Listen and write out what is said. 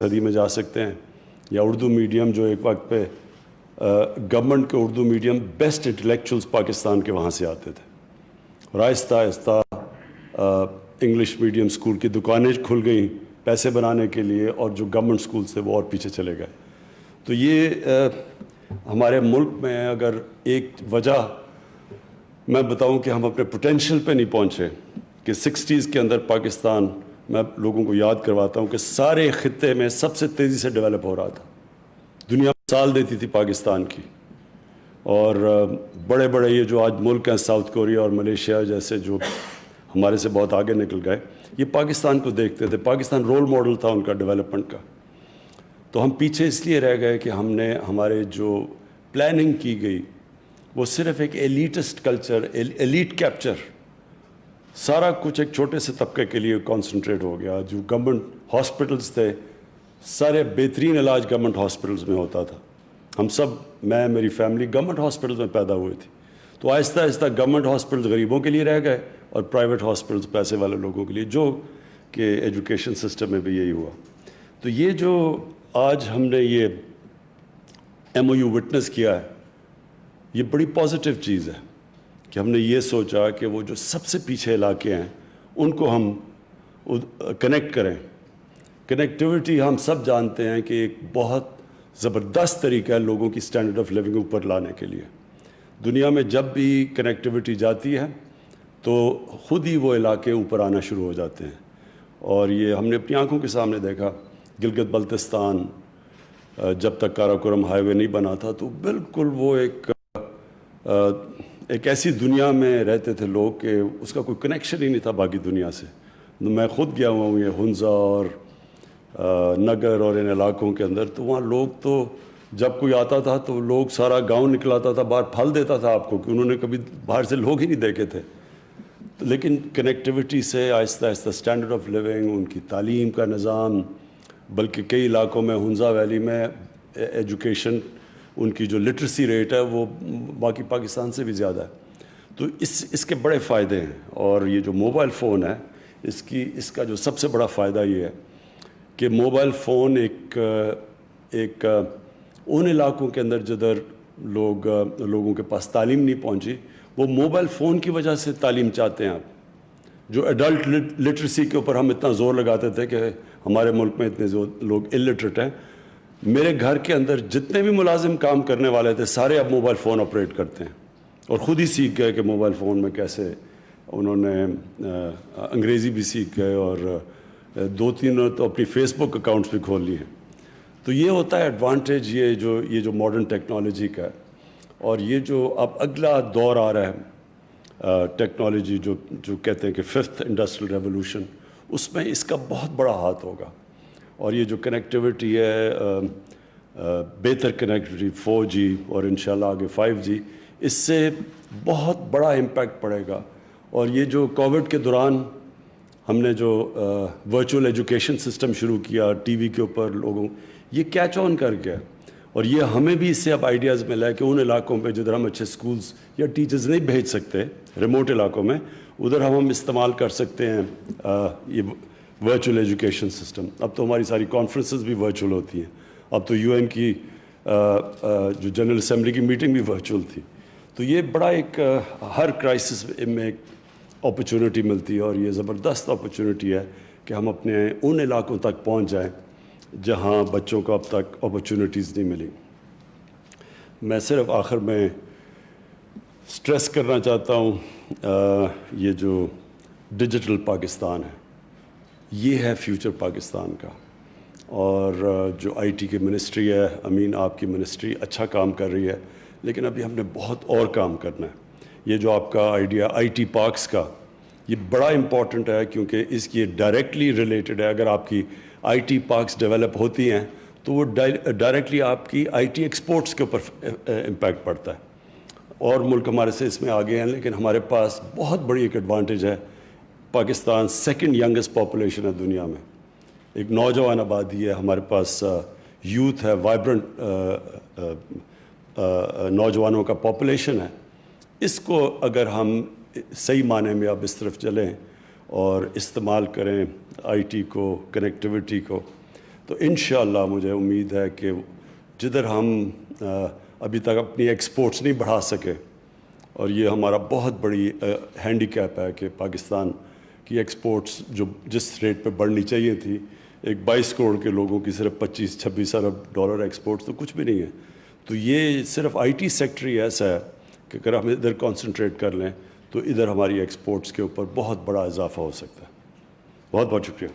صدی میں جا سکتے ہیں، یا اردو میڈیم جو ایک وقت پہ گورنمنٹ کے Urdu medium best intellectuals Pakistan کے وہاں سے آتے تھے، اور آہستہ آہستہ انگلش میڈیم اسکول کی دکانیں کھل گئیں پیسے بنانے کے لیے، اور جو گورنمنٹ اسکولس تھے وہ اور پیچھے چلے گئے۔ تو یہ ہمارے ملک میں اگر ایک وجہ میں بتاؤں کہ ہم اپنے پوٹینشیل پہ نہیں پہنچے، کہ 60s کے اندر پاکستان، میں لوگوں کو یاد کرواتا ہوں کہ سارے خطے میں سب سے تیزی سے ڈیولپ ہو رہا تھا، دنیا مثال دیتی تھی پاکستان کی، اور بڑے بڑے یہ جو آج ملک ہیں ساؤتھ کوریا اور ملیشیا جیسے جو ہمارے سے بہت آگے نکل گئے، یہ پاکستان کو دیکھتے تھے، پاکستان رول ماڈل تھا ان کا ڈیولپمنٹ کا۔ تو ہم پیچھے اس لیے رہ گئے کہ ہم نے ہمارے جو پلاننگ کی گئی وہ صرف ایک ایلیٹسٹ کلچر، ایلیٹ کیپچر، سارا کچھ ایک چھوٹے سے طبقے کے لیے کانسنٹریٹ ہو گیا۔ جو گورنمنٹ ہاسپٹلس تھے، سارے بہترین علاج گورنمنٹ ہاسپٹلس میں ہوتا تھا، ہم سب، میں میری فیملی گورنمنٹ ہاسپٹلس میں پیدا ہوئی تھی۔ تو آہستہ آہستہ گورنمنٹ ہاسپٹلس غریبوں کے لیے رہ گئے اور پرائیویٹ ہاسپٹلس پیسے والے لوگوں کے لیے، جو کہ ایجوکیشن سسٹم میں بھی یہی ہوا۔ تو یہ جو آج ہم نے یہ MOU وٹنس کیا ہے، یہ بڑی پازیٹیو چیز ہے کہ ہم نے یہ سوچا کہ وہ جو سب سے پیچھے علاقے ہیں ان کو ہم کنیکٹ کریں۔ کنیکٹیوٹی ہم سب جانتے ہیں کہ ایک بہت زبردست طریقہ ہے لوگوں کی سٹینڈرڈ آف لیونگ اوپر لانے کے لیے۔ دنیا میں جب بھی کنیکٹیوٹی جاتی ہے تو خود ہی وہ علاقے اوپر آنا شروع ہو جاتے ہیں، اور یہ ہم نے اپنی آنکھوں کے سامنے دیکھا۔ گلگت بلتستان جب تک کاراکورم ہائی وے نہیں بنا تھا تو بالکل وہ ایک ایسی دنیا میں رہتے تھے لوگ کہ اس کا کوئی کنیکشن ہی نہیں تھا باقی دنیا سے۔ میں خود گیا ہوا ہوں یہ ہنزا اور نگر اور ان علاقوں کے اندر، تو وہاں لوگ تو جب کوئی آتا تھا تو لوگ سارا گاؤں نکلاتا تھا باہر، پھل دیتا تھا آپ کو، کہ انہوں نے کبھی باہر سے لوگ ہی نہیں دیکھے تھے۔ لیکن کنیکٹیوٹی سے آہستہ آہستہ سٹینڈرڈ آف لیونگ، ان کی تعلیم کا نظام، بلکہ کئی علاقوں میں ہنزا ویلی میں ایجوکیشن، ان کی جو لٹریسی ریٹ ہے وہ باقی پاکستان سے بھی زیادہ ہے۔ تو اس کے بڑے فائدے ہیں، اور یہ جو موبائل فون ہے اس کا جو سب سے بڑا فائدہ یہ ہے کہ موبائل فون ایک ان علاقوں کے اندر جدھر لوگوں کے پاس تعلیم نہیں پہنچی، وہ موبائل فون کی وجہ سے تعلیم چاہتے ہیں آپ۔ جو ایڈلٹ لٹریسی کے اوپر ہم اتنا زور لگاتے تھے کہ ہمارے ملک میں اتنے لوگ الٹریٹ ہیں، میرے گھر کے اندر جتنے بھی ملازم کام کرنے والے تھے سارے اب موبائل فون آپریٹ کرتے ہیں، اور خود ہی سیکھ گئے کہ موبائل فون میں کیسے، انہوں نے انگریزی بھی سیکھ گئے، اور 2-3 تو اپنی فیس بک اکاؤنٹس بھی کھول لی ہیں۔ تو یہ ہوتا ہے ایڈوانٹیج یہ جو ماڈرن ٹیکنالوجی کا ہے۔ اور یہ جو اب اگلا دور آ رہا ہے ٹیکنالوجی جو کہتے ہیں کہ 5th انڈسٹریل ریولوشن، اس میں اس کا بہت بڑا ہاتھ ہوگا۔ اور یہ جو کنیکٹیوٹی ہے، بہتر کنیکٹیوٹی 4G اور انشاءاللہ آگے 5G، اس سے بہت بڑا امپیکٹ پڑے گا۔ اور یہ جو کووڈ کے دوران ہم نے جو ورچوئل ایجوکیشن سسٹم شروع کیا ٹی وی کے اوپر لوگوں، یہ کیچ آن کر گیا، اور یہ ہمیں بھی اس سے اب آئیڈیاز ملا ہے کہ ان علاقوں پہ جدھر ہم اچھے سکولز یا ٹیچرز نہیں بھیج سکتے، ریموٹ علاقوں میں، ادھر ہم استعمال کر سکتے ہیں یہ ورچوئل ایجوکیشن سسٹم۔ اب تو ہماری ساری کانفرنسز بھی ورچوئل ہوتی ہیں، اب تو UN کی جو جنرل اسمبلی کی میٹنگ بھی ورچوئل تھی۔ تو یہ بڑا ایک ہر کرائسس میں ایک اپرچونٹی ملتی ہے، اور یہ زبردست اپرچونٹی ہے کہ ہم اپنے ان علاقوں تک پہنچ جائیں جہاں بچوں کو اب تک اپرچونٹیز نہیں ملی۔ میں صرف آخر میں سٹریس کرنا چاہتا ہوں، یہ جو ڈیجیٹل پاکستان ہے یہ ہے فیوچر پاکستان کا، اور جو IT کی منسٹری ہے، امین آپ کی منسٹری اچھا کام کر رہی ہے، لیکن ابھی ہم نے بہت اور کام کرنا ہے۔ یہ جو آپ کا آئیڈیا IT پارکس کا، یہ بڑا امپورٹنٹ ہے، کیونکہ اس کی ڈائریکٹلی ریلیٹڈ ہے۔ اگر آپ کی IT پارکس ڈیولپ ہوتی ہیں تو وہ ڈائریکٹلی آپ کی IT ایکسپورٹس کے اوپر امپیکٹ پڑتا ہے، اور ملک ہمارے سے اس میں آگے ہیں، لیکن ہمارے پاس بہت بڑی ایک ایڈوانٹیج ہے۔ پاکستان 2nd ینگسٹ پاپولیشن ہے دنیا میں، ایک نوجوان آبادی ہے ہمارے پاس، یوتھ ہے، وائبرنٹ نوجوانوں کا پاپولیشن ہے۔ اس کو اگر ہم صحیح معنی میں اب اس طرف چلیں اور استعمال کریں IT کو، کنیکٹیوٹی کو، تو انشاءاللہ مجھے امید ہے کہ جدھر ہم ابھی تک اپنی ایکسپورٹس نہیں بڑھا سکے، اور یہ ہمارا بہت بڑی ہینڈی کیپ ہے کہ پاکستان کی ایکسپورٹس جو جس ریٹ پہ بڑھنی چاہیے تھی، ایک 22 کروڑ کے لوگوں کی صرف 25-26 ارب ڈالر ایکسپورٹس تو کچھ بھی نہیں ہے. تو یہ صرف آئی ٹی سیکٹر ہی ایسا ہے کہ اگر ہم ادھر کانسنٹریٹ کر لیں تو ادھر ہماری ایکسپورٹس کے اوپر بہت بڑا اضافہ ہو سکتا ہے. بہت بہت شکریہ.